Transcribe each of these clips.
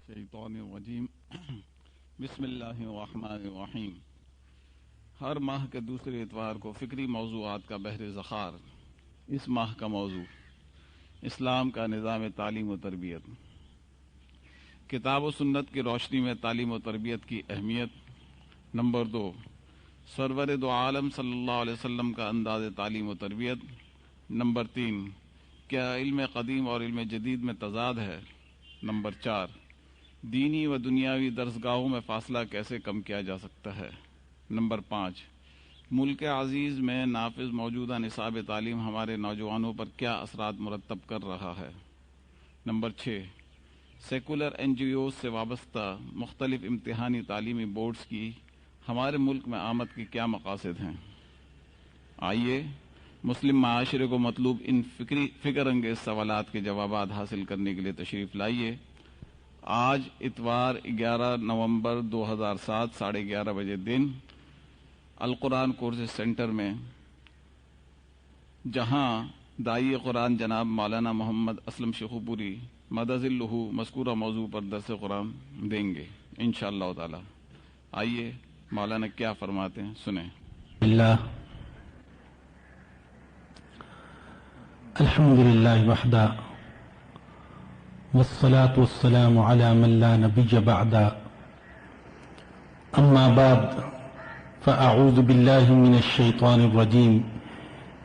الشیطان الرجیم بسم اللہ الرحمن الرحیم۔ ہر ماہ کے دوسرے اتوار کو فکری موضوعات کا بحر ذخار۔ اس ماہ کا موضوع اسلام کا نظام تعلیم و تربیت، کتاب و سنت کی روشنی میں تعلیم و تربیت کی اہمیت۔ نمبر 2، سرور دو عالم صلی اللہ علیہ وسلم کا انداز تعلیم و تربیت۔ نمبر 3، کیا علم قدیم اور علم جدید میں تضاد ہے؟ نمبر 4، دینی و دنیاوی درسگاہوں میں فاصلہ کیسے کم کیا جا سکتا ہے؟ نمبر 5، ملک عزیز میں نافذ موجودہ نصاب تعلیم ہمارے نوجوانوں پر کیا اثرات مرتب کر رہا ہے؟ نمبر 6، سیکولر این جی اوز سے وابستہ مختلف امتحانی تعلیمی بورڈز کی ہمارے ملک میں آمد کی کیا مقاصد ہیں؟ آئیے مسلم معاشرے کو مطلوب ان فکر انگیز سوالات کے جوابات حاصل کرنے کے لیے تشریف لائیے۔ آج اتوار 11 نومبر 2007 11:30 بجے دن القرآن کورسز سینٹر میں، جہاں داعی قرآن جناب مولانا محمد اسلم شیخوپوری مدظ اللہ مذکورہ موضوع پر درس قرآن دیں گے انشاءاللہ تعالی۔ آئیے مولانا کیا فرماتے ہیں سنیں۔ اللہ الحمدللہ وحدہ والصلاة والسلام على من لا نبي بعد، أما بعد فأعوذ بالله من الشيطان الرجيم،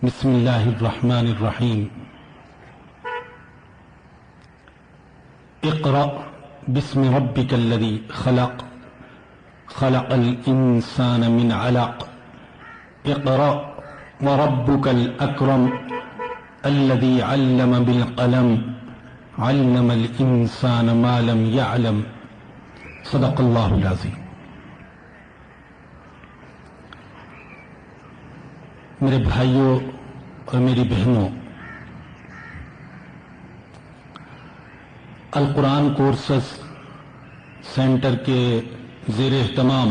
بسم الله الرحمن الرحيم۔ اقرأ باسم ربك الذي خلق، خلق الإنسان من علق، اقرأ وربك الأكرم الذي علم بالقلم، علم الانسان ما لم يعلم، صدق اللہ العظیم۔ میرے بھائیوں اور میری بہنوں، القرآن کورسز سینٹر کے زیر اہتمام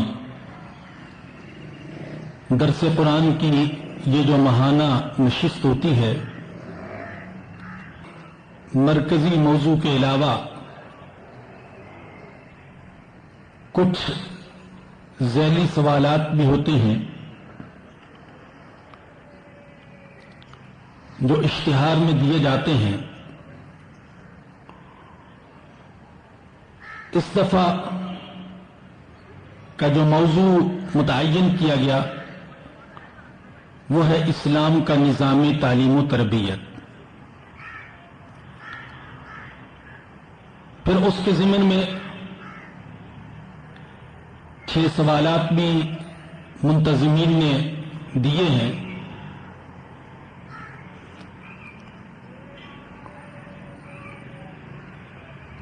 درس قرآن کی یہ جو ماہانہ نشست ہوتی ہے، مرکزی موضوع کے علاوہ کچھ ذیلی سوالات بھی ہوتے ہیں جو اشتہار میں دیے جاتے ہیں۔ اس دفعہ کا جو موضوع متعین کیا گیا وہ ہے اسلام کا نظام تعلیم و تربیت۔ پھر اس کے ضمن میں 6 سوالات بھی منتظمین نے دیے ہیں۔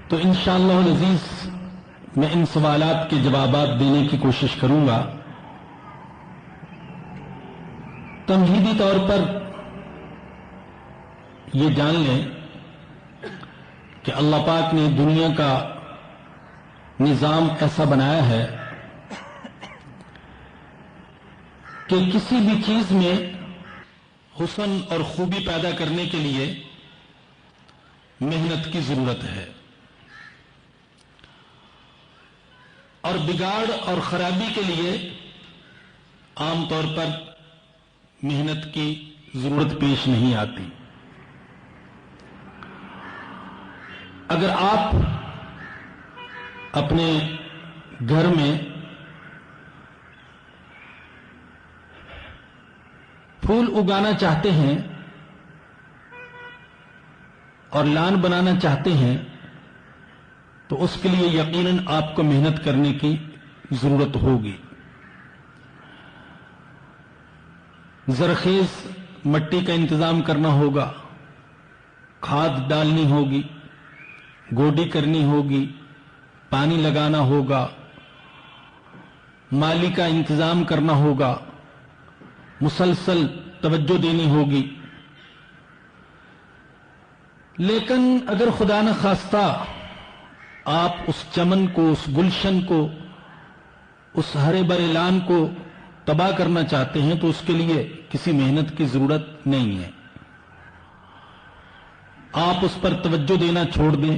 تو انشاءاللہ العزیز میں ان سوالات کے جوابات دینے کی کوشش کروں گا۔ تمہیدی طور پر یہ جان لیں کہ اللہ پاک نے دنیا کا نظام ایسا بنایا ہے کہ کسی بھی چیز میں حسن اور خوبی پیدا کرنے کے لیے محنت کی ضرورت ہے، اور بگاڑ اور خرابی کے لیے عام طور پر محنت کی ضرورت پیش نہیں آتی۔ اگر آپ اپنے گھر میں پھول اگانا چاہتے ہیں اور لان بنانا چاہتے ہیں تو اس کے لیے یقیناً آپ کو محنت کرنے کی ضرورت ہوگی۔ زرخیز مٹی کا انتظام کرنا ہوگا، کھاد ڈالنی ہوگی، گوڈی کرنی ہوگی، پانی لگانا ہوگا، مالی کا انتظام کرنا ہوگا، مسلسل توجہ دینی ہوگی۔ لیکن اگر خدا نہ خواستہ آپ اس چمن کو، اس گلشن کو، اس ہرے بھرے لان کو تباہ کرنا چاہتے ہیں تو اس کے لیے کسی محنت کی ضرورت نہیں ہے۔ آپ اس پر توجہ دینا چھوڑ دیں،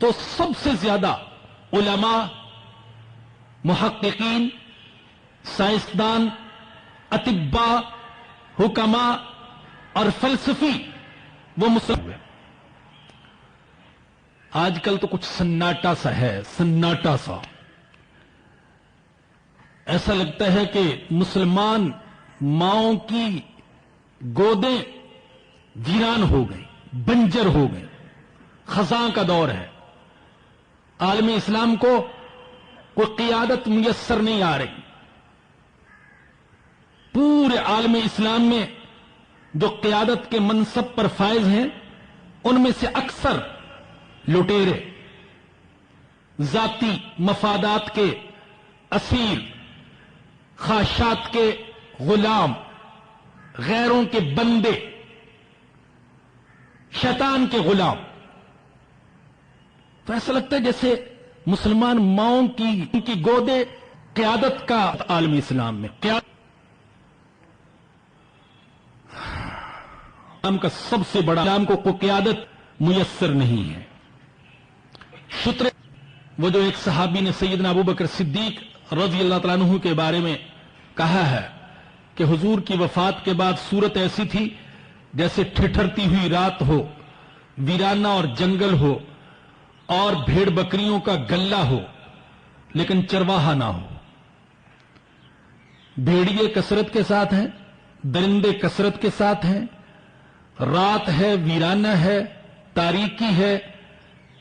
تو سب سے زیادہ علماء، محققین، سائنسدان، اطباء، حکماء اور فلسفی وہ مسلمان ہوئے۔ آج کل تو کچھ سناٹا سا ہے، سناٹا سا، ایسا لگتا ہے کہ مسلمان ماؤں کی گودیں ویران ہو گئی، بنجر ہو گئی، خزاں کا دور ہے۔ عالم اسلام کو کوئی قیادت میسر نہیں آ رہی۔ پورے عالم اسلام میں جو قیادت کے منصب پر فائز ہیں، ان میں سے اکثر لٹیرے، ذاتی مفادات کے اسیر، خواہشات کے غلام، غیروں کے بندے، شیطان کے غلام۔ تو ایسا لگتا ہے جیسے مسلمان ماؤں کی گودے قیادت کا عالم اسلام میں اسلام کا سب سے بڑا، اسلام کو کوئی قیادت میسر نہیں ہے۔ شتر، وہ جو ایک صحابی نے سیدنا ابو بکر صدیق رضی اللہ تعالیٰ عنہ کے بارے میں کہا ہے کہ حضور کی وفات کے بعد صورت ایسی تھی جیسے ٹھٹھرتی ہوئی رات ہو، ویرانہ اور جنگل ہو، اور بھیڑ بکریوں کا گلہ ہو لیکن چرواہا نہ ہو۔ بھیڑیے کثرت کے ساتھ ہیں، درندے کثرت کے ساتھ ہیں، رات ہے، ویرانہ ہے، تاریکی ہے،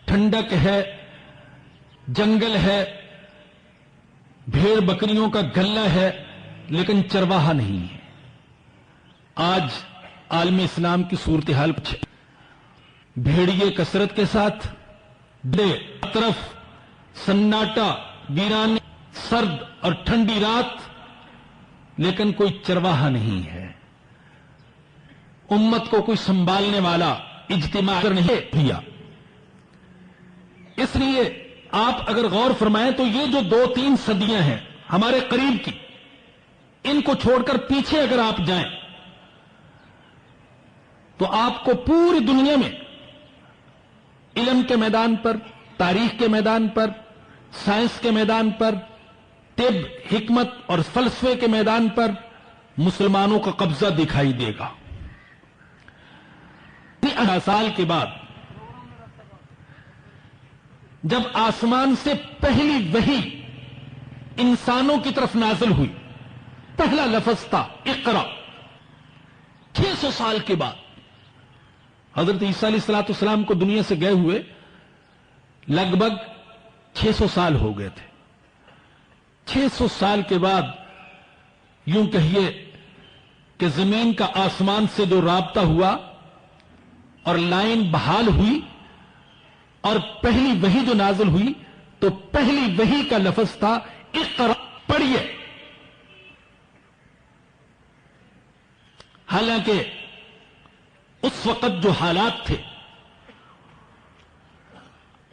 ٹھنڈک ہے، جنگل ہے، بھیڑ بکریوں کا گلہ ہے لیکن چرواہا نہیں ہے۔ آج عالم اسلام کی صورتحال بھیڑیے کثرت کے ساتھ، طرف سناٹا، ویرانے، سرد اور ٹھنڈی رات، لیکن کوئی چرواہا نہیں ہے۔ امت کو کوئی سنبھالنے والا اجتماع نہیں کیا۔ اس لیے آپ اگر غور فرمائیں تو یہ جو 2-3 صدیاں ہیں ہمارے قریب کی، ان کو چھوڑ کر پیچھے اگر آپ جائیں تو آپ کو پوری دنیا میں علم کے میدان پر، تاریخ کے میدان پر، سائنس کے میدان پر، طب، حکمت اور فلسفے کے میدان پر مسلمانوں کا قبضہ دکھائی دے گا۔ 18 سال کے بعد جب آسمان سے پہلی وحی انسانوں کی طرف نازل ہوئی، پہلا لفظ تھا اقرا۔ 600 سال کے بعد حضرت عیسیٰ علیہ السلام کو دنیا سے گئے ہوئے لگ بھگ 600 سال ہو گئے تھے۔ 600 سال کے بعد یوں کہیے کہ زمین کا آسمان سے جو رابطہ ہوا اور لائن بحال ہوئی اور پہلی وحی جو نازل ہوئی، تو پہلی وحی کا لفظ تھا اقرا، پڑھیے۔ حالانکہ اس وقت جو حالات تھے،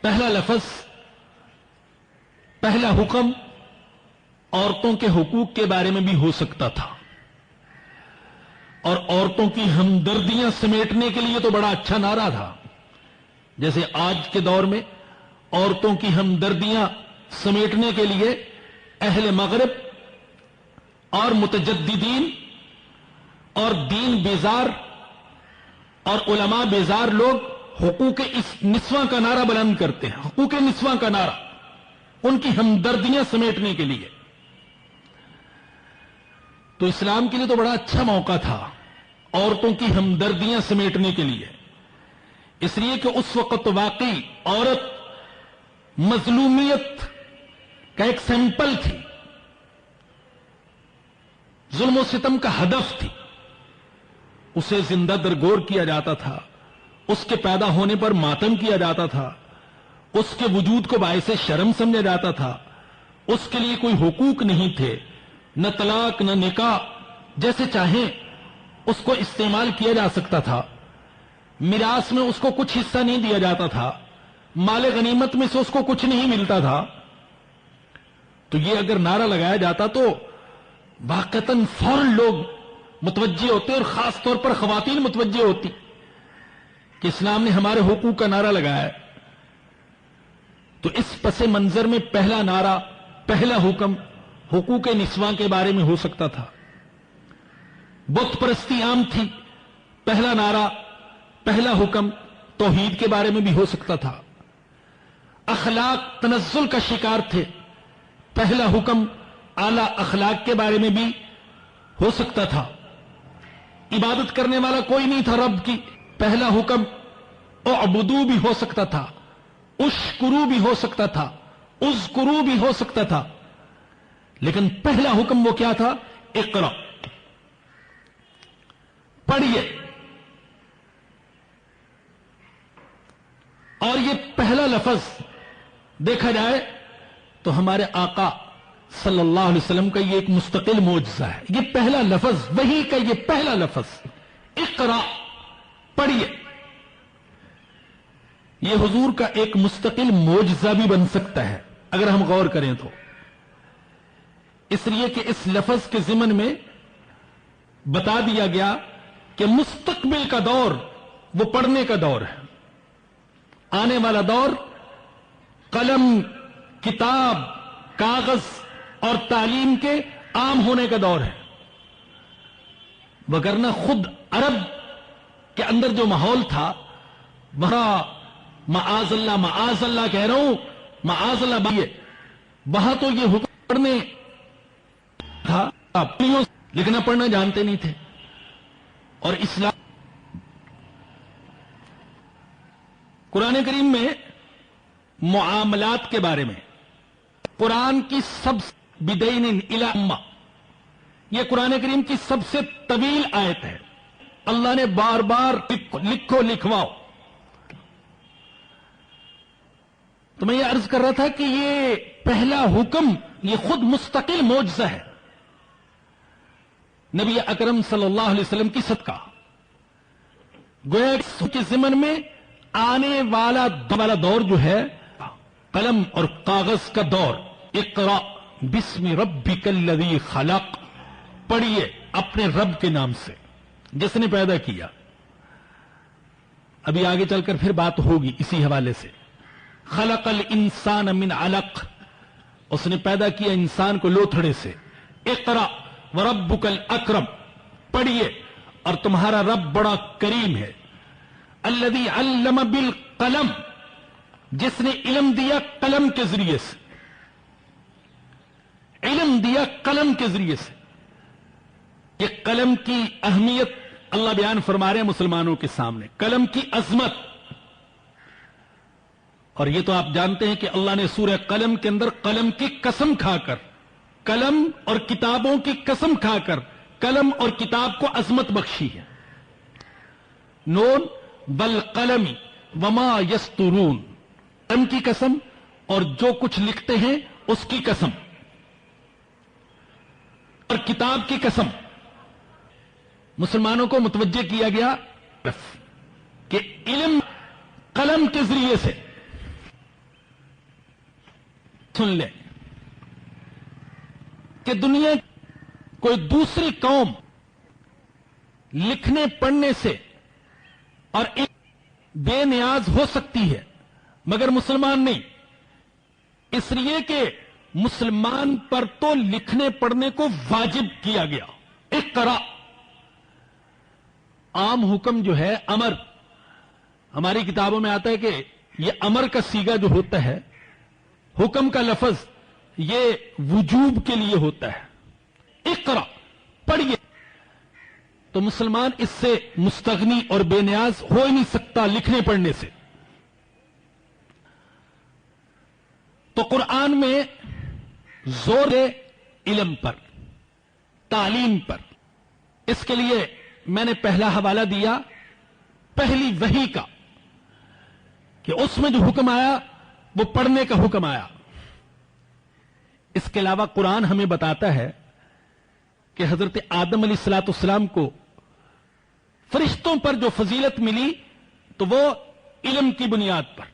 پہلا لفظ، پہلا حکم عورتوں کے حقوق کے بارے میں بھی ہو سکتا تھا، اور عورتوں کی ہمدردیاں سمیٹنے کے لیے تو بڑا اچھا نعرہ تھا۔ جیسے آج کے دور میں عورتوں کی ہمدردیاں سمیٹنے کے لیے اہل مغرب اور متجددین اور دین بیزار اور علماء بیزار لوگ حقوق نسواں کا نعرہ بلند کرتے ہیں، حقوق نسواں کا نعرہ، ان کی ہمدردیاں سمیٹنے کے لیے۔ تو اسلام کے لیے تو بڑا اچھا موقع تھا عورتوں کی ہمدردیاں سمیٹنے کے لیے، اس لیے کہ اس وقت واقعی عورت مظلومیت کا ایک سیمپل تھی، ظلم و ستم کا ہدف تھی۔ اسے زندہ درگور کیا جاتا تھا، اس کے پیدا ہونے پر ماتم کیا جاتا تھا، اس کے وجود کو باعث شرم سمجھا جاتا تھا، اس کے لیے کوئی حقوق نہیں تھے، نہ طلاق نہ نکاح، جیسے چاہیں اس کو استعمال کیا جا سکتا تھا، میراث میں اس کو کچھ حصہ نہیں دیا جاتا تھا، مال غنیمت میں سے اس کو کچھ نہیں ملتا تھا۔ تو یہ اگر نعرہ لگایا جاتا تو واقعتاً فوراً لوگ متوجہ ہوتے، اور خاص طور پر خواتین متوجہ ہوتی کہ اسلام نے ہمارے حقوق کا نعرہ لگایا ہے۔ تو اس پس منظر میں پہلا نعرہ، پہلا حکم حقوق نسواں کے بارے میں ہو سکتا تھا. بت پرستی عام تھی، پہلا نعرہ، پہلا حکم توحید کے بارے میں بھی ہو سکتا تھا. اخلاق تنزل کا شکار تھے، پہلا حکم اعلی اخلاق کے بارے میں بھی ہو سکتا تھا. عبادت کرنے والا کوئی نہیں تھا رب کی، پہلا حکم اعبدو بھی ہو سکتا تھا، اشکرو بھی ہو سکتا تھا، اذکرو بھی ہو سکتا تھا. لیکن پہلا حکم وہ کیا تھا؟ اقرا، پڑھیے. اور یہ پہلا لفظ دیکھا جائے تو ہمارے آقا صلی اللہ علیہ وسلم کا یہ ایک مستقل معجزہ ہے. یہ پہلا لفظ، وحی کا یہ پہلا لفظ اقرا، پڑھیے، یہ حضور کا ایک مستقل معجزہ بھی بن سکتا ہے اگر ہم غور کریں تو. اس لیے کہ اس لفظ کے ضمن میں بتا دیا گیا کہ مستقبل کا دور وہ پڑھنے کا دور ہے، آنے والا دور قلم، کتاب، کاغذ اور تعلیم کے عام ہونے کا دور ہے. وگرنہ خود عرب کے اندر جو ماحول تھا وہاں معاذ اللہ کہہ رہا ہوں، معاذ اللہ بھائی، وہاں تو یہ حکم پڑھنے تھا، لکھنا پڑھنا جانتے نہیں تھے. اور اسلام قرآن کریم میں معاملات کے بارے میں قرآن کی سب بدین الی امہ، یہ قرآن کریم کی سب سے طویل آیت ہے. اللہ نے بار بار لکھو لکھواؤ. تو میں یہ عرض کر رہا تھا کہ یہ پہلا حکم یہ خود مستقل معجزہ ہے نبی اکرم صلی اللہ علیہ وسلم کی صدقہ. گویا کے ضمن میں آنے والا دور جو ہے قلم اور کاغذ کا دور. اقرا بسم ربک الذی خلق، پڑھیے اپنے رب کے نام سے جس نے پیدا کیا. ابھی آگے چل کر پھر بات ہوگی اسی حوالے سے. خلق الانسان من علق، اس نے پیدا کیا انسان کو لوتھڑے سے. اقرا وربک الاکرم، پڑھیے اور تمہارا رب بڑا کریم ہے. الذی علم بالقلم، جس نے علم دیا قلم کے ذریعے سے، علم دیا قلم کے ذریعے سے. یہ قلم کی اہمیت اللہ بیان فرما رہے ہیں مسلمانوں کے سامنے، قلم کی عظمت. اور یہ تو آپ جانتے ہیں کہ اللہ نے سورہ قلم کے اندر قلم کی قسم کھا کر، قلم اور کتابوں کی قسم کھا کر قلم اور کتاب کو عظمت بخشی ہے. نون بالقلم وما یسطرون، قلم کی قسم اور جو کچھ لکھتے ہیں اس کی قسم، اور کتاب کی قسم. مسلمانوں کو متوجہ کیا گیا کہ علم قلم کے ذریعے سے. سن لیں کہ دنیا کوئی دوسری قوم لکھنے پڑھنے سے اور بے نیاز ہو سکتی ہے مگر مسلمان نہیں. اس لیے کہ مسلمان پر تو لکھنے پڑھنے کو واجب کیا گیا. اقرا عام حکم جو ہے امر، ہماری کتابوں میں آتا ہے کہ یہ امر کا صیغہ جو ہوتا ہے، حکم کا لفظ یہ وجوب کے لیے ہوتا ہے. اقرا، پڑھیے. تو مسلمان اس سے مستغنی اور بے نیاز ہو ہی نہیں سکتا لکھنے پڑھنے سے. تو قرآن میں زور ہے علم پر، تعلیم پر. اس کے لیے میں نے پہلا حوالہ دیا پہلی وحی کا کہ اس میں جو حکم آیا وہ پڑھنے کا حکم آیا. اس کے علاوہ قرآن ہمیں بتاتا ہے کہ حضرت آدم علیہ الصلوۃ والسلام کو فرشتوں پر جو فضیلت ملی تو وہ علم کی بنیاد پر.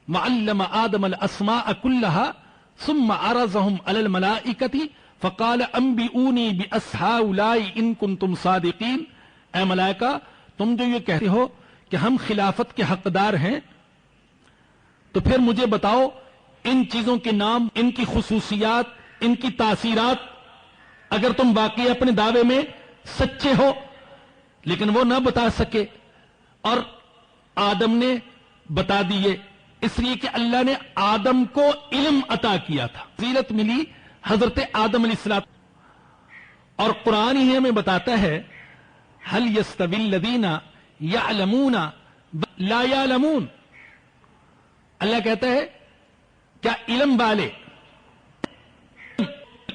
وعلم آدم الاسماء كلها ثم عرضهم على الملائكة فقال انبئوني بأسماء ان كنتم صادقين. اے ملائکہ، تم جو یہ کہتے ہو کہ ہم خلافت کے حقدار ہیں تو پھر مجھے بتاؤ ان چیزوں کے نام، ان کی خصوصیات، ان کی تاثیرات، اگر تم واقعی اپنے دعوے میں سچے ہو. لیکن وہ نہ بتا سکے اور آدم نے بتا دیے، اس لیے کہ اللہ نے آدم کو علم عطا کیا تھا، فضیلت ملی حضرت آدم علیہ السلام. اور قرآن ہی ہمیں بتاتا ہے هل يستوي الذين يعلمون لا يعلمون. اللہ کہتا ہے کیا علم والے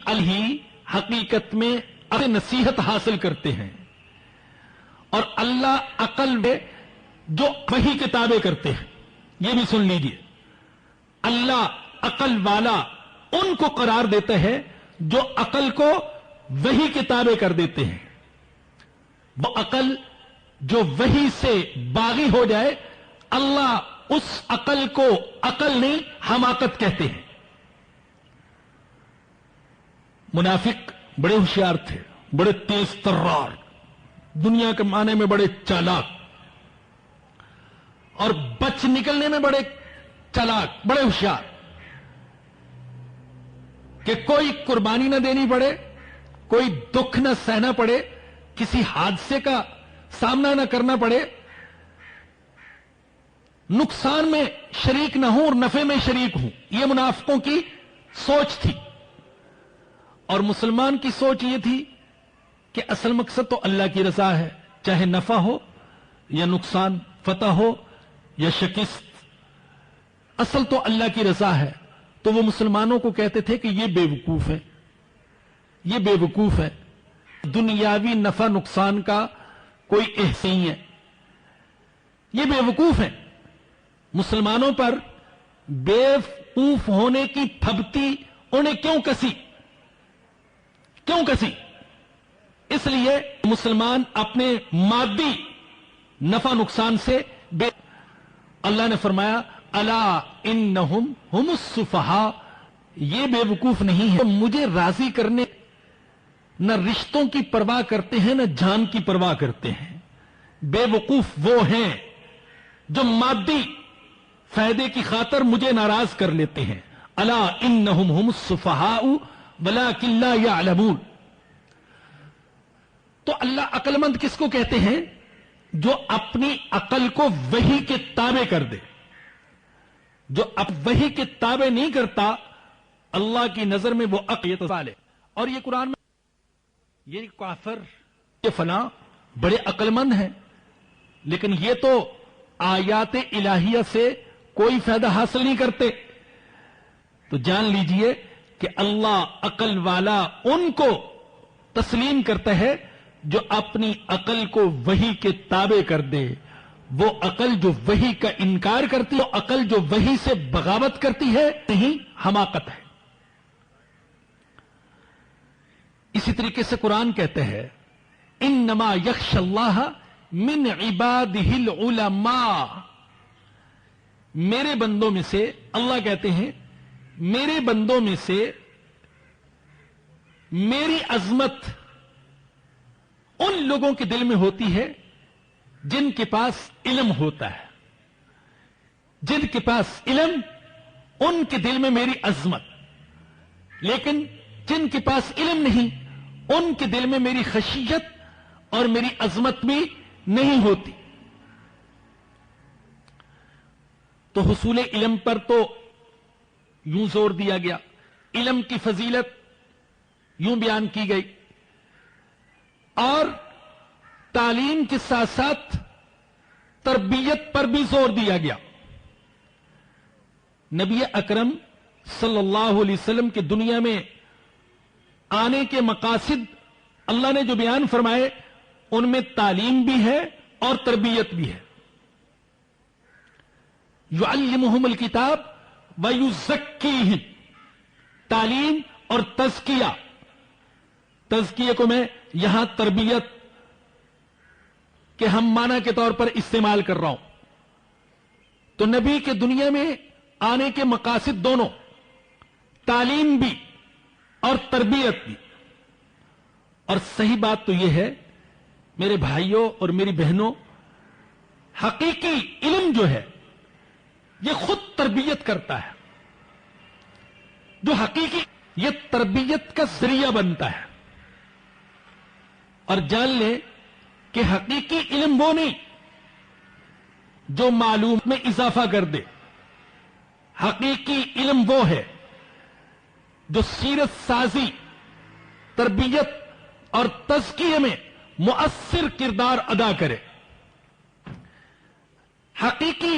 الہی حقیقت میں نصیحت حاصل کرتے ہیں، اور اللہ عقل میں جو وہی کتابیں کرتے ہیں. یہ بھی سن لیجئے، اللہ عقل والا ان کو قرار دیتا ہے جو عقل کو وہی کتابیں کر دیتے ہیں. وہ عقل جو وہی سے باغی ہو جائے، اللہ اس عقل کو عقل نہیں حماقت کہتے ہیں. منافق بڑے ہوشیار تھے، بڑے تیز ترار، دنیا کے معنی میں بڑے چالاک، اور بچ نکلنے میں بڑے چالاک، بڑے ہوشیار، کہ کوئی قربانی نہ دینی پڑے، کوئی دکھ نہ سہنا پڑے، کسی حادثے کا سامنا نہ کرنا پڑے، نقصان میں شریک نہ ہوں اور نفع میں شریک ہوں. یہ منافقوں کی سوچ تھی. اور مسلمان کی سوچ یہ تھی کہ اصل مقصد تو اللہ کی رضا ہے، چاہے نفع ہو یا نقصان، فتح ہو یا شکست، اصل تو اللہ کی رضا ہے. تو وہ مسلمانوں کو کہتے تھے کہ یہ بے وقوف ہے، یہ بے وقوف ہے، دنیاوی نفع نقصان کا کوئی احساس نہیں ہے، یہ بے وقوف ہے. مسلمانوں پر بے وقوف ہونے کی پھبتی انہیں کیوں کسی؟ اس لیے مسلمان اپنے مادی نفع نقصان سے بے. اللہ نے فرمایا الا انہم ہم السفہاء، یہ بے وقوف نہیں ہے، مجھے راضی کرنے نہ رشتوں کی پرواہ کرتے ہیں نہ جان کی پرواہ کرتے ہیں. بے وقوف وہ ہیں جو مادی فائدے کی خاطر مجھے ناراض کر لیتے ہیں. الا انہم ہم السفہاء ولکن لا یعلمون. تو اللہ عقل مند کس کو کہتے ہیں؟ جو اپنی عقل کو وحی کے تابع کر دے. جو اب وحی کے تابع نہیں کرتا، اللہ کی نظر میں وہ عقل ہے. اور یہ قرآن میں یہ کافر، یہ فلاں بڑے عقل مند ہیں، لیکن یہ تو آیات الہیہ سے کوئی فائدہ حاصل نہیں کرتے. تو جان لیجئے کہ اللہ عقل والا ان کو تسلیم کرتا ہے جو اپنی عقل کو وحی کے تابع کر دے. وہ عقل جو وحی کا انکار کرتی ہے، وہ عقل جو وحی سے بغاوت کرتی ہے، نہیں حماقت ہے. اسی طریقے سے قرآن کہتے ہیں انما یخشی اللہ من عبادہ العلماء. میرے بندوں میں سے، اللہ کہتے ہیں میرے بندوں میں سے میری عظمت ان لوگوں کے دل میں ہوتی ہے جن کے پاس علم ہوتا ہے. جن کے پاس علم، ان کے دل میں میری عظمت. لیکن جن کے پاس علم نہیں، ان کے دل میں میری خشیت اور میری عظمت بھی نہیں ہوتی. تو حصول علم پر تو یوں زور دیا گیا، علم کی فضیلت یوں بیان کی گئی، اور تعلیم کے ساتھ ساتھ تربیت پر بھی زور دیا گیا. نبی اکرم صلی اللہ علیہ وسلم کے دنیا میں آنے کے مقاصد اللہ نے جو بیان فرمائے، ان میں تعلیم بھی ہے اور تربیت بھی ہے. یعلمہم الکتاب ویزکیہم، تعلیم اور تزکیہ. تزکیہ کو میں یہاں تربیت کے ہم معنی کے طور پر استعمال کر رہا ہوں. تو نبی کے دنیا میں آنے کے مقاصد دونوں، تعلیم بھی اور تربیت بھی. اور صحیح بات تو یہ ہے میرے بھائیوں اور میری بہنوں، حقیقی علم جو ہے یہ خود تربیت کرتا ہے. جو حقیقی یہ تربیت کا ذریعہ بنتا ہے. اور جان لے کہ حقیقی علم وہ نہیں جو معلوم میں اضافہ کر دے. حقیقی علم وہ ہے جو سیرت سازی، تربیت اور تزکیے میں مؤثر کردار ادا کرے. حقیقی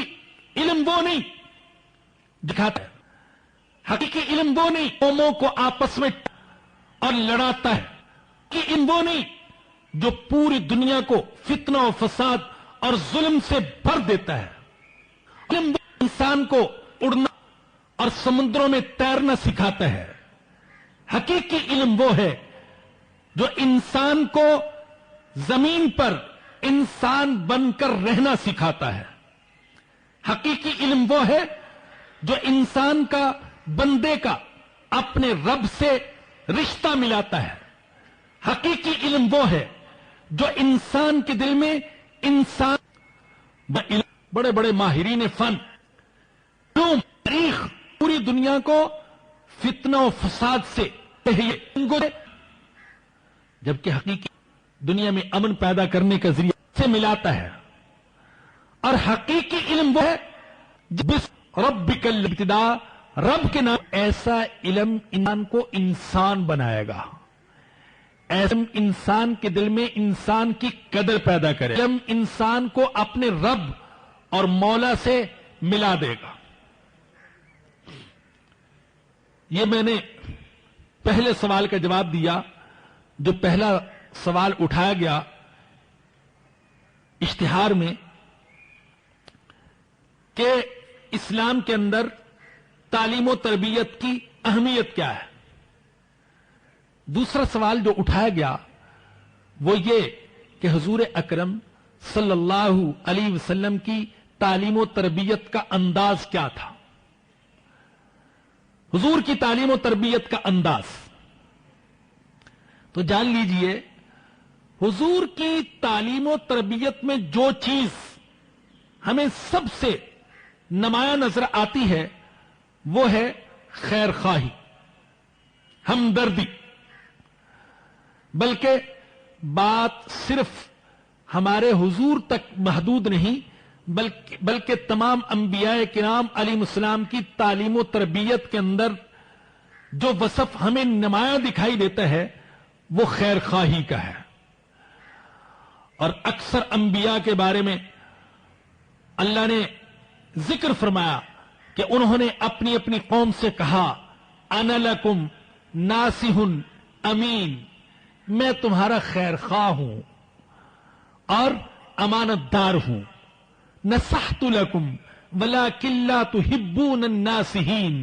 علم وہ نہیں دکھاتا ہے. حقیقی علم وہ نہیں قوموں کو آپس میں اور لڑاتا ہے. کہ علم وہ نہیں جو پوری دنیا کو فتنہ و فساد اور ظلم سے بھر دیتا ہے. علم وہ انسان کو اڑنا اور سمندروں میں تیرنا سکھاتا ہے. حقیقی علم وہ ہے جو انسان کو زمین پر انسان بن کر رہنا سکھاتا ہے. حقیقی علم وہ ہے جو انسان کا، بندے کا اپنے رب سے رشتہ ملاتا ہے. حقیقی علم وہ ہے جو انسان کے دل میں انسان، بڑے بڑے ماہرین فن، تاریخ پوری دنیا کو فتنہ و فساد سے جبکہ حقیقی دنیا میں امن پیدا کرنے کا ذریعہ سے ملاتا ہے. اور حقیقی علم وہ ہے بس ربک الابتداء، رب کے نام. ایسا علم انسان کو انسان بنائے گا. ایسا انسان کے دل میں انسان کی قدر پیدا کرے. علم انسان کو اپنے رب اور مولا سے ملا دے گا. یہ میں نے پہلے سوال کا جواب دیا. جو پہلا سوال اٹھایا گیا اشتہار میں کہ اسلام کے اندر تعلیم و تربیت کی اہمیت کیا ہے. دوسرا سوال جو اٹھایا گیا وہ یہ کہ حضور اکرم صلی اللہ علیہ وسلم کی تعلیم و تربیت کا انداز کیا تھا. حضور کی تعلیم و تربیت کا انداز تو جان لیجئے. حضور کی تعلیم و تربیت میں جو چیز ہمیں سب سے نمایاں نظر آتی ہے وہ ہے خیر خواہی، ہمدردی. بلکہ بات صرف ہمارے حضور تک محدود نہیں بلکہ تمام انبیاء کرام علیہ السلام کی تعلیم و تربیت کے اندر جو وصف ہمیں نمایاں دکھائی دیتا ہے وہ خیر خواہی کا ہے. اور اکثر انبیاء کے بارے میں اللہ نے ذکر فرمایا کہ انہوں نے اپنی اپنی قوم سے کہا انا لکم ناصح امین، میں تمہارا خیر خواہ ہوں اور امانت دار ہوں. نصحت لکم ولکن لا تحبون الناصحین،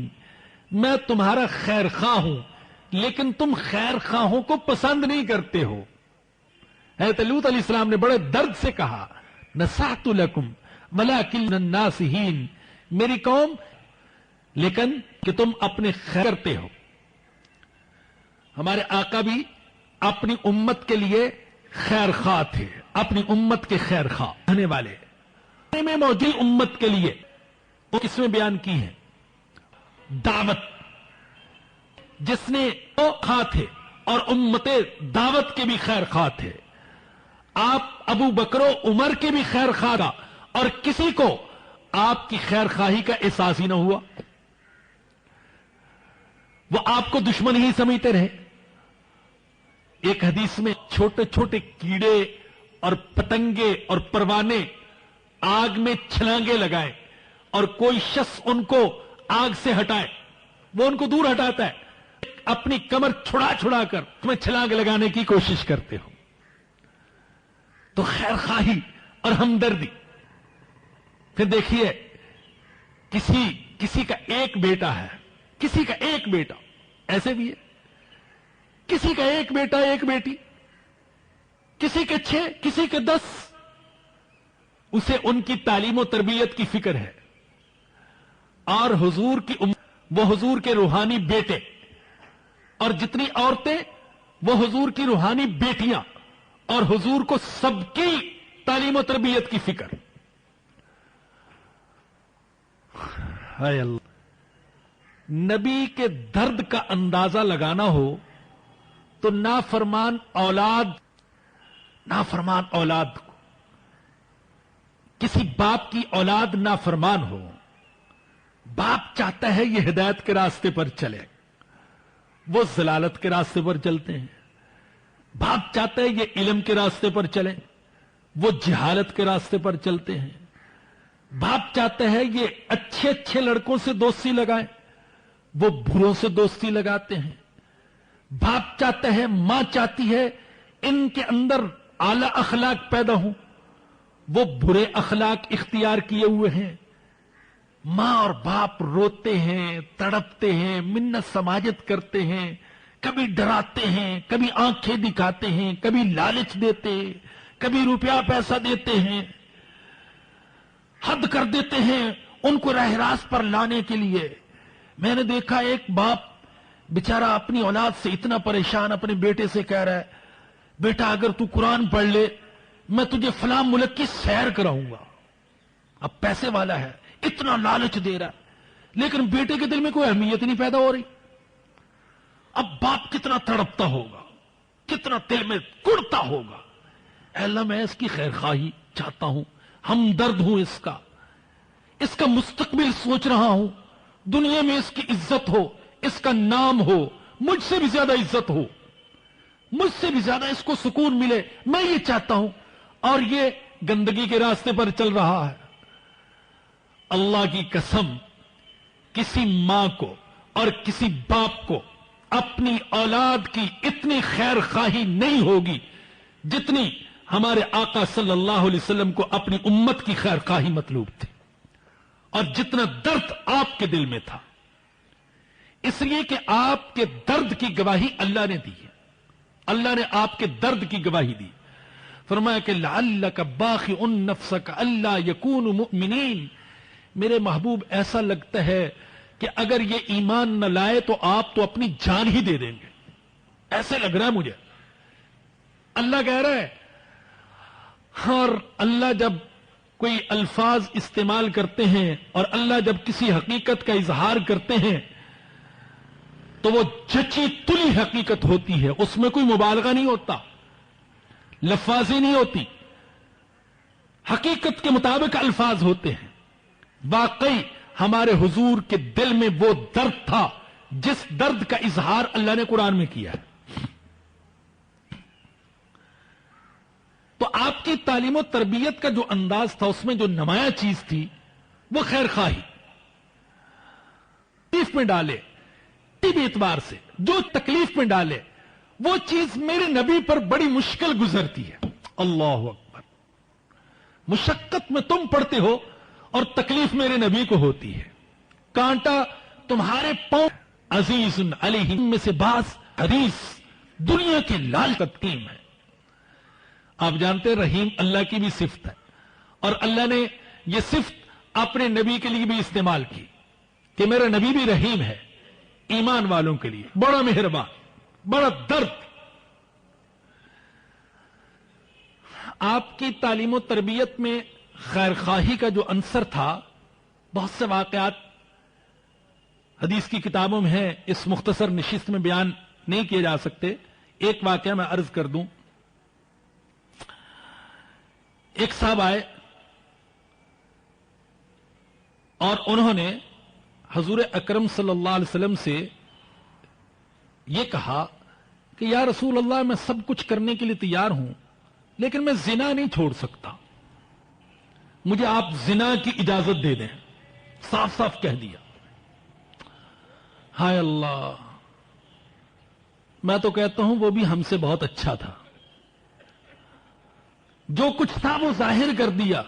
میں تمہارا خیر خواہ ہوں لیکن تم خیر خواہوں کو پسند نہیں کرتے ہو. حضرت لوط علیہ السلام نے بڑے درد سے کہا نصحت لکم ولکن الناصحین، میری قوم لیکن کہ تم اپنے خیر کرتے ہو. ہمارے آقا بھی اپنی امت کے لیے خیر خواہ تھے، اپنی امت کے خیر خواہ رہنے والے. میں موجود امت کے لیے وہ کس میں بیان کی ہے دعوت، جس نے وہ خواہ تھے اور امت دعوت کے بھی خیر خواہ تھے. آپ ابو بکر و عمر کے بھی خیر خواہ تھا اور کسی کو آپ کی خیر خواہی کا احساس ہی نہ ہوا. وہ آپ کو دشمن ہی سمجھتے رہے. ایک حدیث میں چھوٹے چھوٹے کیڑے اور پتنگے اور پروانے آگ میں چھلانگے لگائے اور کوئی شخص ان کو آگ سے ہٹائے، وہ ان کو دور ہٹاتا ہے، اپنی کمر چھڑا چھڑا کر تمہیں چھلانگ لگانے کی کوشش کرتے ہو. تو خیر خواہی اور ہمدردی. پھر دیکھیے کسی کا ایک بیٹا ہے، کسی کا ایک بیٹا، ایسے بھی ہے، کسی کا ایک بیٹا ایک بیٹی، کسی کے 6 کسی کے 10. اسے ان کی تعلیم و تربیت کی فکر ہے. اور حضور کی وہ حضور کے روحانی بیٹے، اور جتنی عورتیں وہ حضور کی روحانی بیٹیاں، اور حضور کو سب کی تعلیم و تربیت کی فکر. ہائے اللہ، نبی کے درد کا اندازہ لگانا ہو تو نافرمان اولاد کو، کسی باپ کی اولاد نافرمان ہو، باپ چاہتا ہے یہ ہدایت کے راستے پر چلے، وہ ضلالت کے راستے پر چلتے ہیں۔ باپ چاہتا ہے یہ علم کے راستے پر چلے، وہ جہالت کے راستے پر چلتے ہیں۔ باپ چاہتا ہے یہ اچھے اچھے لڑکوں سے دوستی لگائیں، وہ بروں سے دوستی لگاتے ہیں۔ باپ چاہتا ہے، ماں چاہتی ہے ان کے اندر اعلی اخلاق پیدا ہوں، وہ برے اخلاق اختیار کیے ہوئے ہیں۔ ماں اور باپ روتے ہیں، تڑپتے ہیں، منت سماجت کرتے ہیں، کبھی ڈراتے ہیں، کبھی آنکھیں دکھاتے ہیں، کبھی لالچ دیتے، کبھی روپیہ پیسہ دیتے ہیں، حد کر دیتے ہیں ان کو راہ راست پر لانے کے لیے۔ میں نے دیکھا ایک باپ بیچارہ اپنی اولاد سے اتنا پریشان اپنے بیٹے سے کہہ رہا ہے، بیٹا اگر تو قرآن پڑھ لے میں تجھے فلاں ملک کی سیر کراؤں گا۔ اب پیسے والا ہے، اتنا لالچ دے رہا ہے، لیکن بیٹے کے دل میں کوئی اہمیت نہیں پیدا ہو رہی۔ اب باپ کتنا تڑپتا ہوگا، کتنا دل میں کڑتا ہوگا، اے اللہ میں اس کی خیر خواہی چاہتا ہوں، ہمدرد ہوں، اس کا مستقبل سوچ رہا ہوں، دنیا میں اس کی عزت ہو، اس کا نام ہو، مجھ سے بھی زیادہ عزت ہو، مجھ سے بھی زیادہ اس کو سکون ملے، میں یہ چاہتا ہوں، اور یہ گندگی کے راستے پر چل رہا ہے۔ اللہ کی قسم، کسی ماں کو اور کسی باپ کو اپنی اولاد کی اتنی خیر خواہی نہیں ہوگی جتنی ہمارے آقا صلی اللہ علیہ وسلم کو اپنی امت کی خیر خواہی مطلوب تھی، اور جتنا درد آپ کے دل میں تھا، اس لیے کہ آپ کے درد کی گواہی اللہ نے دی ہے۔ اللہ نے آپ کے درد کی گواہی دی، فرمایا کہ لعلک باخع نفسک الا یکونوا مؤمنین، میرے محبوب ایسا لگتا ہے کہ اگر یہ ایمان نہ لائے تو آپ تو اپنی جان ہی دے دیں گے، ایسے لگ رہا ہے مجھے۔ اللہ کہہ رہا ہے، اور اللہ جب کوئی الفاظ استعمال کرتے ہیں اور اللہ جب کسی حقیقت کا اظہار کرتے ہیں تو وہ جچی تلی حقیقت ہوتی ہے، اس میں کوئی مبالغہ نہیں ہوتا، لفاظی نہیں ہوتی، حقیقت کے مطابق الفاظ ہوتے ہیں۔ واقعی ہمارے حضور کے دل میں وہ درد تھا جس درد کا اظہار اللہ نے قرآن میں کیا ہے۔ تو آپ کی تعلیم و تربیت کا جو انداز تھا، اس میں جو نمایاں چیز تھی وہ خیر خواہی، تکلیف میں ڈالے، طبی اعتبار سے جو تکلیف میں ڈالے وہ چیز میرے نبی پر بڑی مشکل گزرتی ہے۔ اللہ اکبر، مشقت میں تم پڑتے ہو اور تکلیف میرے نبی کو ہوتی ہے، کانٹا تمہارے پاؤں، عزیز علیہ میں سے بعض حدیث دنیا کے لال تقیم ہے۔ آپ جانتے رحیم اللہ کی بھی صفت ہے، اور اللہ نے یہ صفت اپنے نبی کے لیے بھی استعمال کی کہ میرا نبی بھی رحیم ہے، ایمان والوں کے لیے بڑا مہربان، بڑا درد۔ آپ کی تعلیم و تربیت میں خیر خواہی کا جو عنصر تھا، بہت سے واقعات حدیث کی کتابوں میں ہیں، اس مختصر نشست میں بیان نہیں کیے جا سکتے۔ ایک واقعہ میں عرض کر دوں۔ ایک صاحب آئے اور انہوں نے حضور اکرم صلی اللہ علیہ وسلم سے یہ کہا کہ یا رسول اللہ، میں سب کچھ کرنے کے لیے تیار ہوں لیکن میں زنا نہیں چھوڑ سکتا، مجھے آپ زنا کی اجازت دے دیں۔ صاف صاف کہہ دیا۔ ہائے اللہ، میں تو کہتا ہوں وہ بھی ہم سے بہت اچھا تھا، جو کچھ تھا وہ ظاہر کر دیا،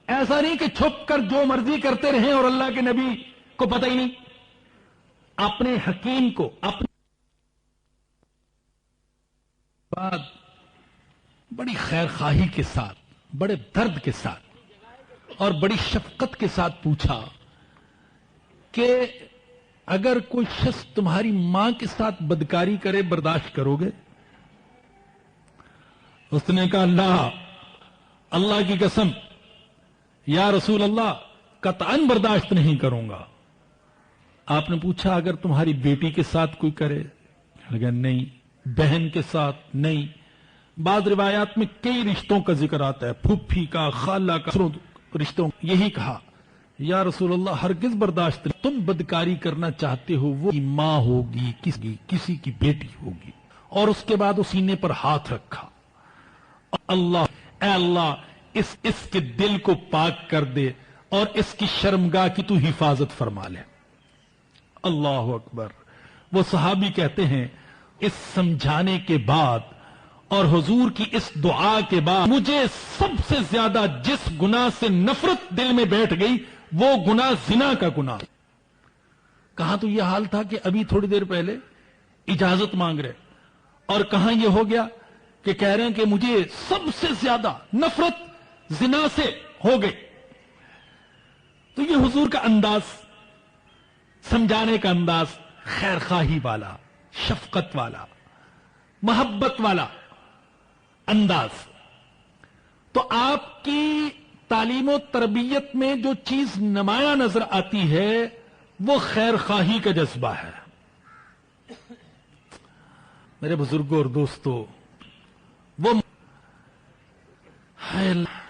ایسا نہیں کہ چھپ کر جو مرضی کرتے رہیں اور اللہ کے نبی کو پتہ ہی نہیں۔ اپنے حکیم کو اپنے بعد بڑی خیر خواہی کے ساتھ، بڑے درد کے ساتھ اور بڑی شفقت کے ساتھ پوچھا کہ اگر کوئی شخص تمہاری ماں کے ساتھ بدکاری کرے برداشت کرو گے؟ اس نے کہا اللہ کی قسم یا رسول اللہ، قطعاً برداشت نہیں کروں گا۔ آپ نے پوچھا اگر تمہاری بیٹی کے ساتھ کوئی کرے؟ لگا نہیں. بہن کے ساتھ نہیں. بعض روایات میں کئی رشتوں کا ذکر آتا ہے، پھوپھی کا، خالہ کا، رشتوں. یہی کہا یا رسول اللہ ہرگز برداشت نہیں. تم بدکاری کرنا چاہتے ہو، وہ ماں ہوگی، کسی کی بیٹی ہوگی. اور اس کے بعد اس سینے پر ہاتھ رکھا. اللہ اے اللہ اس کے دل کو پاک کر دے اور اس کی شرمگاہ کی تو حفاظت فرما لے. اللہ اکبر. وہ صحابی کہتے ہیں اس سمجھانے کے بعد اور حضور کی اس دعا کے بعد مجھے سب سے زیادہ جس گناہ سے نفرت دل میں بیٹھ گئی وہ گناہ زنا کا گناہ. کہاں تو یہ حال تھا کہ ابھی تھوڑی دیر پہلے اجازت مانگ رہے، اور کہاں یہ ہو گیا کہ کہہ رہے ہیں کہ مجھے سب سے زیادہ نفرت زنا سے ہو گئی. تو یہ حضور کا انداز، سمجھانے کا انداز، خیر خواہی والا، شفقت والا، محبت والا انداز. تو آپ کی تعلیم و تربیت میں جو چیز نمایاں نظر آتی ہے وہ خیر خواہی کا جذبہ ہے. میرے بزرگوں اور دوستوں، وہ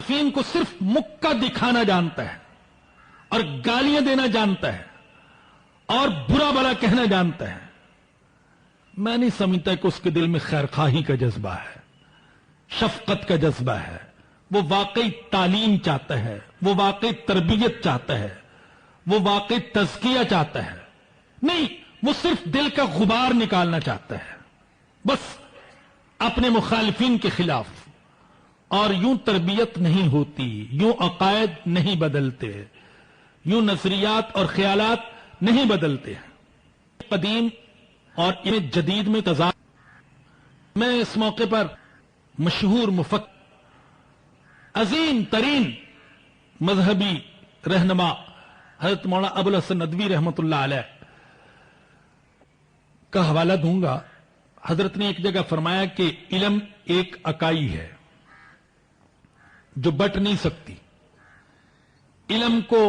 فین کو صرف مکہ دکھانا جانتا ہے اور گالیاں دینا جانتا ہے اور برا بھلا کہنا جانتا ہے. میں نہیں سمجھتا کہ اس کے دل میں خیر خواہی کا جذبہ ہے، شفقت کا جذبہ ہے. وہ واقعی تعلیم چاہتا ہے، وہ واقعی تربیت چاہتا ہے، وہ واقعی تزکیہ چاہتا ہے. نہیں، وہ صرف دل کا غبار نکالنا چاہتا ہے بس اپنے مخالفین کے خلاف. اور یوں تربیت نہیں ہوتی، یوں عقائد نہیں بدلتے، یوں نظریات اور خیالات نہیں بدلتے. قدیم اور جدید میں تضاد. میں اس موقع پر مشہور مفکر، عظیم ترین مذہبی رہنما حضرت مولانا ابو الحسن ندوی رحمت اللہ علیہ کا حوالہ دوں گا. حضرت نے ایک جگہ فرمایا کہ علم ایک اکائی ہے جو بٹ نہیں سکتی. علم کو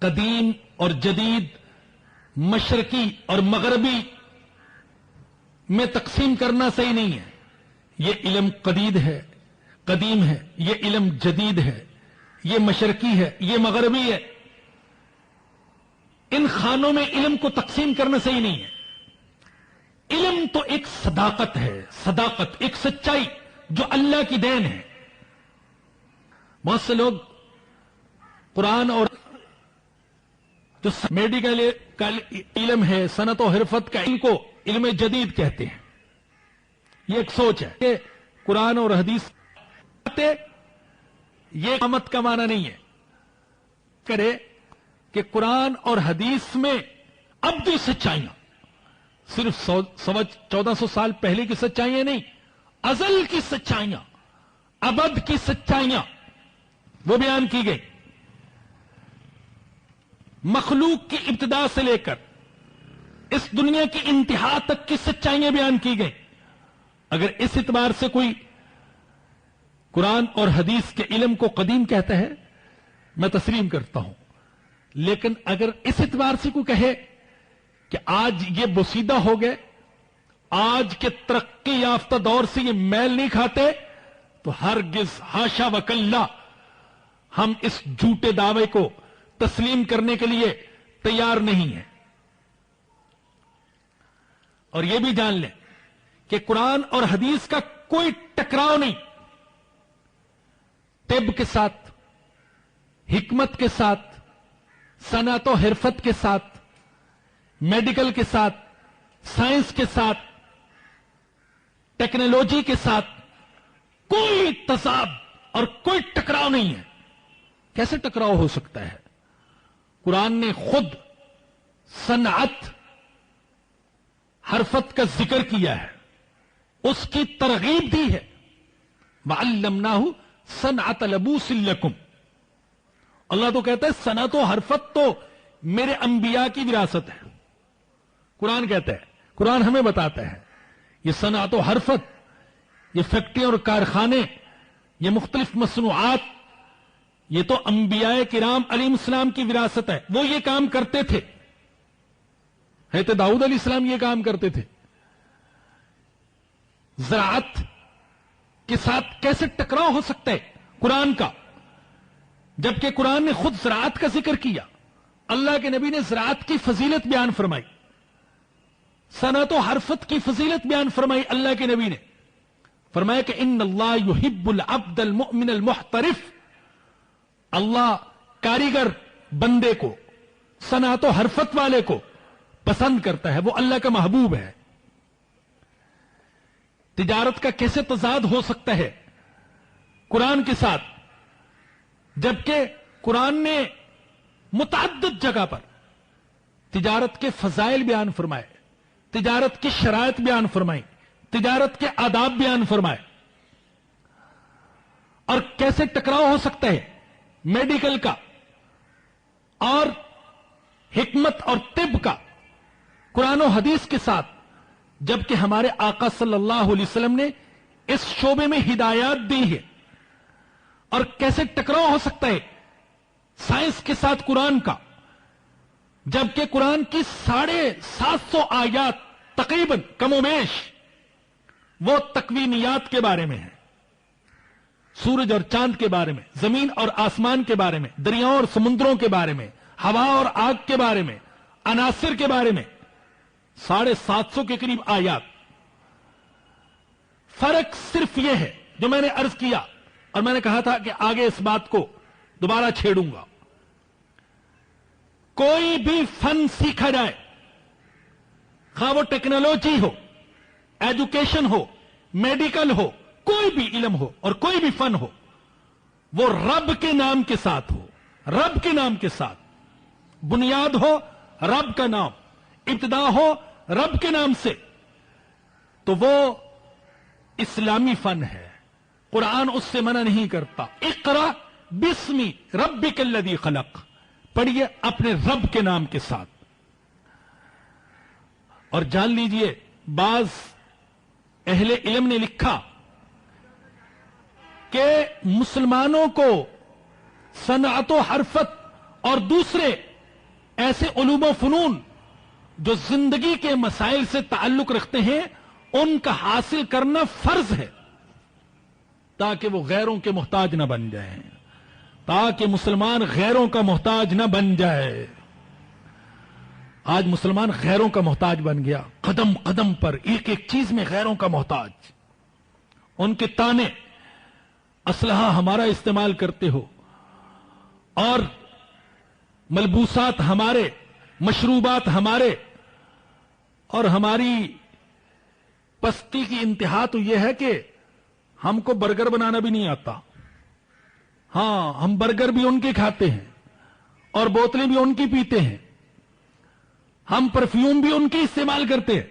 قدیم اور جدید، مشرقی اور مغربی میں تقسیم کرنا صحیح نہیں ہے. یہ علم قدیم ہے، یہ علم جدید ہے، یہ مشرقی ہے، یہ مغربی ہے. ان خانوں میں علم کو تقسیم کرنا صحیح نہیں ہے. علم تو ایک صداقت ہے، صداقت ایک سچائی جو اللہ کی دین ہے. بہت سے لوگ قرآن اور جو میڈیکل کا علم ہے، صنعت و حرفت کا علم کو علم جدید کہتے ہیں. یہ ایک سوچ ہے کہ قرآن اور حدیث یہ امت کا معنی نہیں ہے. کرے کہ قرآن اور حدیث میں اب بھی سچائیاں صرف 1400 سال پہلے کی سچائیاں نہیں، ازل کی سچائیاں، ابد کی سچائیاں وہ بیان کی گئی. مخلوق کی ابتدا سے لے کر اس دنیا کی انتہا تک کی سچائیاں بیان کی گئی. اگر اس اعتبار سے کوئی قرآن اور حدیث کے علم کو قدیم کہتا ہے میں تسلیم کرتا ہوں، لیکن اگر اس اعتبار سے کوئی کہے کہ آج یہ بوسیدہ ہو گئے، آج کے ترقی یافتہ دور سے یہ میل نہیں کھاتے، تو ہرگز حاشا وکلا ہم اس جھوٹے دعوے کو تسلیم کرنے کے لیے تیار نہیں ہیں. اور یہ بھی جان لیں کہ قرآن اور حدیث کا کوئی ٹکراؤ نہیں. طب کے ساتھ، حکمت کے ساتھ، صنعت و حرفت کے ساتھ، میڈیکل کے ساتھ، سائنس کے ساتھ، ٹیکنالوجی کے ساتھ کوئی تضاد اور کوئی ٹکراؤ نہیں ہے. کیسے ٹکراؤ ہو سکتا ہے؟ قرآن نے خود صنعت، حرفت کا ذکر کیا ہے، اس کی ترغیب دی ہے. وَعَلَّمْنَاهُ صَنْعَةَ لَبُوسٍ لَكُمْ. اللہ تو کہتا ہے صنعت و حرفت تو میرے انبیاء کی وراثت ہے. قرآن کہتا ہے، قرآن ہمیں بتاتا ہے یہ صنعت و حرفت، یہ فیکٹری اور کارخانے، یہ مختلف مصنوعات، یہ تو انبیاء کرام علیہ السلام کی وراثت ہے. وہ یہ کام کرتے تھے. حضرت داؤد علیہ السلام یہ کام کرتے تھے. زراعت کے ساتھ کیسے ٹکراؤ ہو سکتا ہے قرآن کا، جبکہ قرآن نے خود زراعت کا ذکر کیا. اللہ کے نبی نے زراعت کی فضیلت بیان فرمائی، صنعت و حرفت کی فضیلت بیان فرمائی. اللہ کے نبی نے فرمایا کہ ان اللہ یحب العبد المؤمن المحترف، اللہ کاریگر بندے کو، صنعت و حرفت والے کو پسند کرتا ہے، وہ اللہ کا محبوب ہے. تجارت کا کیسے تضاد ہو سکتا ہے قرآن کے ساتھ، جبکہ قرآن نے متعدد جگہ پر تجارت کے فضائل بیان فرمائے، تجارت کی شرائط بیان فرمائی، تجارت کے آداب بیان فرمائے. اور کیسے ٹکراؤ ہو سکتا ہے میڈیکل کا اور حکمت اور طب کا قرآن و حدیث کے ساتھ، جبکہ ہمارے آقا صلی اللہ علیہ وسلم نے اس شعبے میں ہدایات دی ہے. اور کیسے ٹکراؤ ہو سکتا ہے سائنس کے ساتھ قرآن کا، جبکہ قرآن کی 750 آیات تقریباً کم و بیش وہ تکوینیات کے بارے میں ہے، سورج اور چاند کے بارے میں، زمین اور آسمان کے بارے میں، دریاؤں اور سمندروں کے بارے میں، ہوا اور آگ کے بارے میں، عناصر کے بارے میں 750 کے قریب آیات. فرق صرف یہ ہے جو میں نے عرض کیا، اور میں نے کہا تھا کہ آگے اس بات کو دوبارہ چھیڑوں گا. کوئی بھی فن سیکھا جائے، خواہ وہ ٹیکنالوجی ہو، ایجوکیشن ہو، میڈیکل ہو، کوئی بھی علم ہو اور کوئی بھی فن ہو، وہ رب کے نام کے ساتھ ہو، رب کے نام کے ساتھ بنیاد ہو، رب کا نام، ابتدا ہو رب کے نام سے، تو وہ اسلامی فن ہے. قرآن اس سے منع نہیں کرتا. اقرا بسمی ربک الذی خلق، پڑھیے اپنے رب کے نام کے ساتھ. اور جان لیجئے بعض اہل علم نے لکھا کہ مسلمانوں کو صنعت و حرفت اور دوسرے ایسے علوم و فنون جو زندگی کے مسائل سے تعلق رکھتے ہیں ان کا حاصل کرنا فرض ہے، تاکہ وہ غیروں کے محتاج نہ بن جائیں، تاکہ مسلمان غیروں کا محتاج نہ بن جائے. آج مسلمان غیروں کا محتاج بن گیا، قدم قدم پر ایک ایک چیز میں غیروں کا محتاج. ان کے تانے، اسلحہ ہمارا استعمال کرتے ہو، اور ملبوسات ہمارے، مشروبات ہمارے، اور ہماری پستی کی انتہا تو یہ ہے کہ ہم کو برگر بنانا بھی نہیں آتا. ہاں، ہم برگر بھی ان کے کھاتے ہیں اور بوتلیں بھی ان کی پیتے ہیں، ہم پرفیوم بھی ان کی استعمال کرتے ہیں.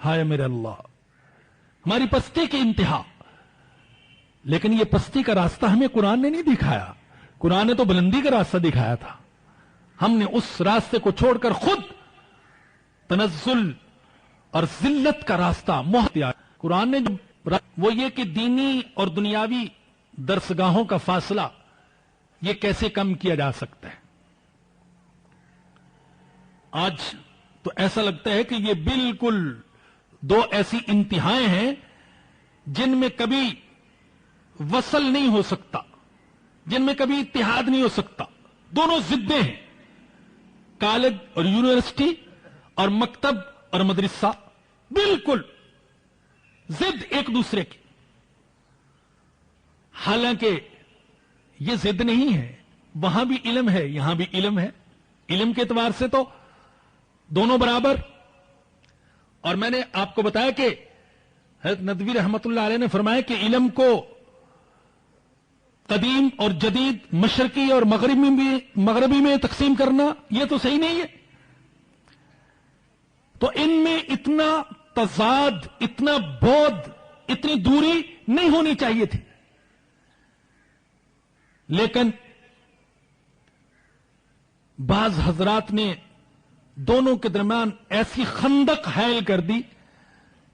ہائے میرے اللہ، ہماری پستی کی انتہا. لیکن یہ پستی کا راستہ ہمیں قرآن نے نہیں دکھایا، قرآن نے تو بلندی کا راستہ دکھایا تھا. ہم نے اس راستے کو چھوڑ کر خود تنزل اور ذلت کا راستہ دیا. قرآن نے وہ یہ کہ دینی اور دنیاوی درسگاہوں کا فاصلہ یہ کیسے کم کیا جا سکتا ہے. آج تو ایسا لگتا ہے کہ یہ بالکل دو ایسی انتہائیں ہیں جن میں کبھی وصل نہیں ہو سکتا، جن میں کبھی اتحاد نہیں ہو سکتا. دونوں ضدیں ہیں، کالج اور یونیورسٹی اور مکتب اور مدرسہ، بالکل ضد ایک دوسرے کی. حالانکہ یہ ضد نہیں ہے، وہاں بھی علم ہے، یہاں بھی علم ہے. علم کے اعتبار سے تو دونوں برابر. اور میں نے آپ کو بتایا کہ حضرت ندوی رحمت اللہ علیہ نے فرمایا کہ علم کو قدیم اور جدید، مشرقی اور مغربی میں تقسیم کرنا یہ تو صحیح نہیں ہے. تو ان میں اتنا تضاد، اتنا بعد، اتنی دوری نہیں ہونی چاہیے تھی. لیکن بعض حضرات نے دونوں کے درمیان ایسی خندق حائل کر دی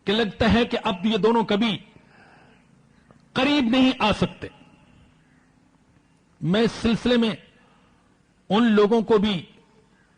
کہ لگتا ہے کہ اب یہ دونوں کبھی قریب نہیں آ سکتے. میں اس سلسلے میں ان لوگوں کو بھی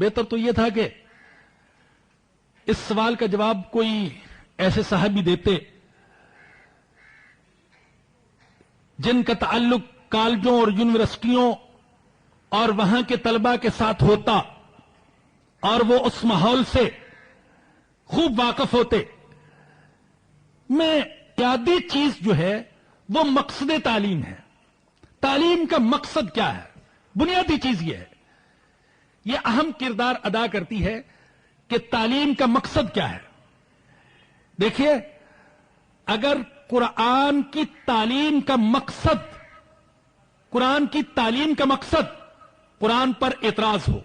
بہتر تو یہ تھا کہ اس سوال کا جواب کوئی ایسے صاحب بھی دیتے جن کا تعلق کالجوں اور یونیورسٹیوں اور وہاں کے طلباء کے ساتھ ہوتا اور وہ اس ماحول سے خوب واقف ہوتے. میں بنیادی چیز جو ہے وہ مقصد تعلیم ہے. تعلیم کا مقصد کیا ہے؟ بنیادی چیز یہ ہے، یہ اہم کردار ادا کرتی ہے کہ تعلیم کا مقصد کیا ہے. دیکھیے، اگر قرآن کی تعلیم کا مقصد قرآن پر اعتراض ہو،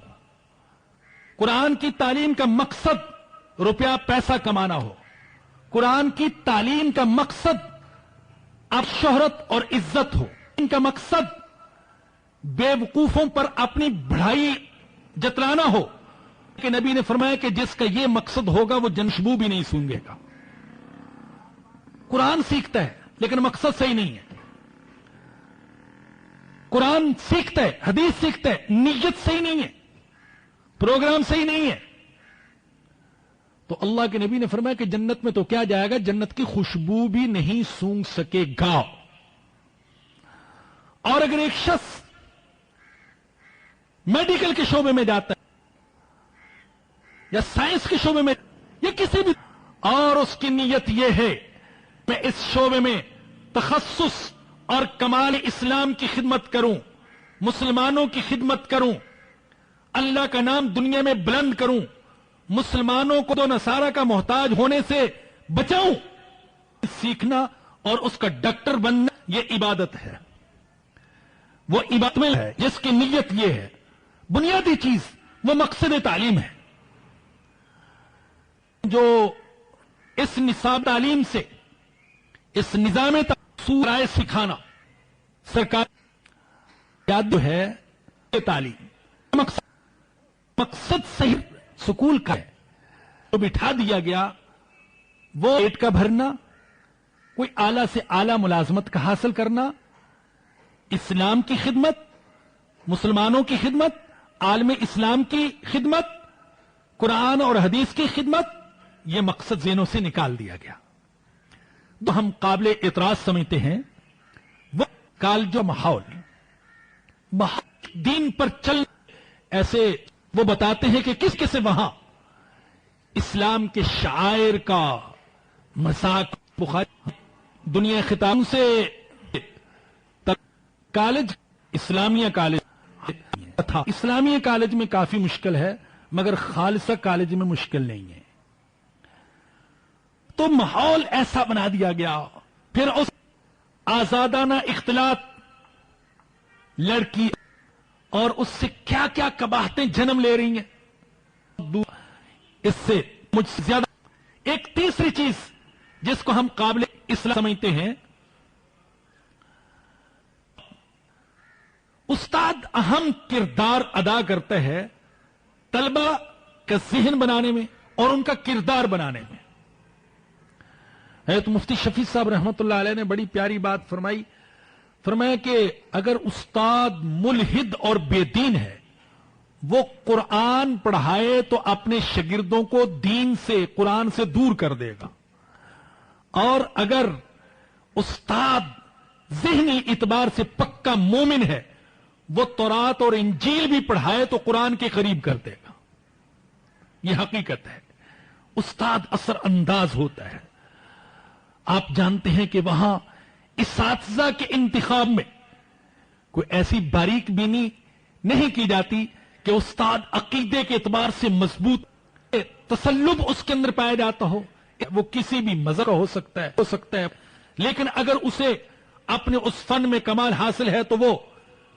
قرآن کی تعلیم کا مقصد روپیہ پیسہ کمانا ہو، قرآن کی تعلیم کا مقصد اب شہرت اور عزت ہو، ان کا مقصد بے وقوفوں پر اپنی بڑھائی جتلانا ہو، کہ نبی نے فرمایا کہ جس کا یہ مقصد ہوگا وہ جنشبو بھی نہیں سونگے گا. قرآن سیکھتا ہے لیکن مقصد صحیح نہیں ہے. قرآن سیکھتا ہے، حدیث سیکھتا ہے، نیت صحیح نہیں ہے، پروگرام صحیح نہیں ہے، تو اللہ کے نبی نے فرمایا کہ جنت میں تو کیا جائے گا، جنت کی خوشبو بھی نہیں سونگ سکے گا. اور اگر ایک شخص میڈیکل کے شعبے میں جاتا ہے یا سائنس کے شعبے میں یا کسی بھی، اور اس کی نیت یہ ہے میں اس شعبے میں تخصص اور کمال اسلام کی خدمت کروں، مسلمانوں کی خدمت کروں، اللہ کا نام دنیا میں بلند کروں، مسلمانوں کو تو نصارہ کا محتاج ہونے سے بچاؤں، سیکھنا اور اس کا ڈاکٹر بننا یہ عبادت ہے. وہ عبادت میں ہے جس کی نیت یہ ہے. بنیادی چیز وہ مقصد تعلیم ہے. جو اس نصاب تعلیم سے، اس نظام رائے سکھانا سرکار یاد جو ہے تعلیم مقصد صحیح سکول کا ہے، تو بٹھا دیا گیا وہ پیٹ کا بھرنا، کوئی اعلیٰ سے اعلیٰ ملازمت کا حاصل کرنا، اسلام کی خدمت، مسلمانوں کی خدمت، عالم اسلام کی خدمت، قرآن اور حدیث کی خدمت، یہ مقصد ذہنوں سے نکال دیا گیا. تو ہم قابل اعتراض سمجھتے ہیں وہ کالج و ماحول دین پر چل ایسے وہ بتاتے ہیں کہ کس کس وہاں اسلام کے شعائر کا مذاق بخاری دنیا خطاب سے کالج اسلامیہ کالج تھا. اسلامیہ کالج میں کافی مشکل ہے مگر خالصہ کالج میں مشکل نہیں ہے. تو ماحول ایسا بنا دیا گیا، پھر اس آزادانہ اختلاط، لڑکی اور اس سے کیا کیا قباحتیں جنم لے رہی ہیں. اس سے مجھ سے زیادہ ایک تیسری چیز جس کو ہم قابل اصلاح سمجھتے ہیں، استاد اہم کردار ادا کرتا ہے طلبہ کا ذہن بنانے میں اور ان کا کردار بنانے میں. حضرت مفتی شفیع صاحب رحمت اللہ علیہ نے بڑی پیاری بات فرمایا کہ اگر استاد ملحد اور بے دین ہے، وہ قرآن پڑھائے تو اپنے شاگردوں کو دین سے، قرآن سے دور کر دے گا، اور اگر استاد ذہنی اعتبار سے پکا مومن ہے، وہ تورات اور انجیل بھی پڑھائے تو قرآن کے قریب کر دے گا. یہ حقیقت ہے. استاد اثر انداز ہوتا ہے. آپ جانتے ہیں کہ وہاں اساتذہ کے انتخاب میں کوئی ایسی باریک بینی نہیں کی جاتی کہ استاد عقیدے کے اعتبار سے مضبوط، تسلب اس کے اندر پایا جاتا ہو. وہ کسی بھی مذہب کا ہو سکتا ہے لیکن اگر اسے اپنے اس فن میں کمال حاصل ہے تو وہ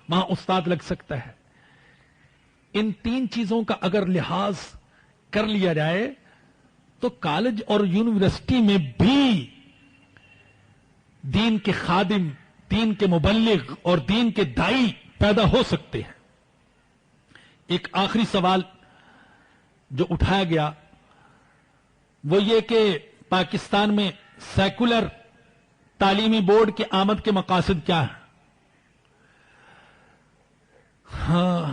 وہاں استاد لگ سکتا ہے. ان تین چیزوں کا اگر لحاظ کر لیا جائے تو کالج اور یونیورسٹی میں بھی دین کے خادم، دین کے مبلغ اور دین کے دائی پیدا ہو سکتے ہیں. ایک آخری سوال جو اٹھایا گیا وہ یہ کہ پاکستان میں سیکولر تعلیمی بورڈ کے آمد کے مقاصد کیا ہیں؟ ہاں،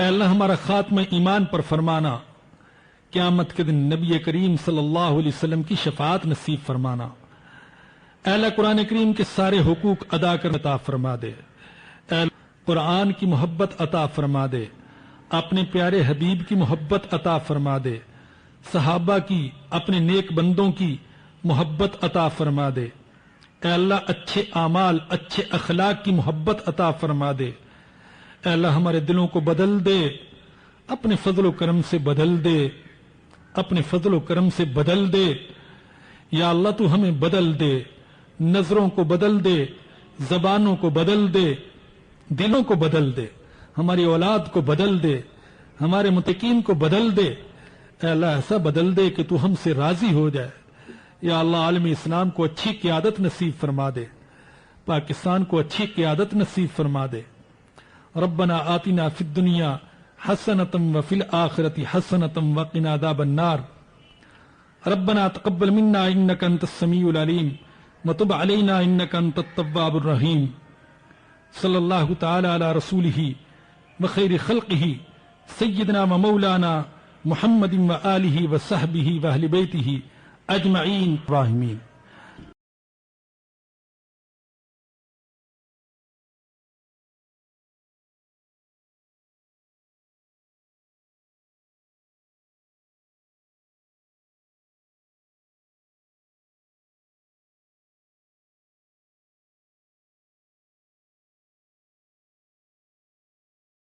اے اللہ ہمارا خاتمہ ایمان پر فرمانا، قیامت کے دن نبی کریم صلی اللہ علیہ وسلم کی شفاعت نصیب فرمانا۔ اے اللہ قرآن کریم کے سارے حقوق ادا کر عطا فرما دے۔ اے اللہ قرآن کی محبت عطا فرما دے، اپنے پیارے حبیب کی محبت عطا فرما دے، صحابہ کی، اپنے نیک بندوں کی محبت عطا فرما دے۔ اے اللہ اچھے اعمال، اچھے اخلاق کی محبت عطا فرما دے۔ اے اللہ ہمارے دلوں کو بدل دے، اپنے فضل و کرم سے بدل دے، اپنے فضل و کرم سے بدل دے۔ یا اللہ تو ہمیں بدل دے، نظروں کو بدل دے، زبانوں کو بدل دے، دلوں کو بدل دے، ہماری اولاد کو بدل دے، ہمارے متقین کو بدل دے۔ اے اللہ ایسا بدل دے کہ تو ہم سے راضی ہو جائے۔ یا اللہ عالم اسلام کو اچھی قیادت نصیب فرما دے، پاکستان کو اچھی قیادت نصیب فرما دے۔ ربنا آتنا فی الدنیا حسنۃ وفی الآخرۃ حسنۃ وقنا عذاب النار۔ ربنا تقبل منا انک انت السمیع العلیم وتب علینا انک انت التواب الرحیم۔ صلی اللہ تعالی علی رسولہ وخیر خلقہ سیدنا و مولانا محمد و آلہ و صحبہ و اہل بیتہ اجمعین راحمین۔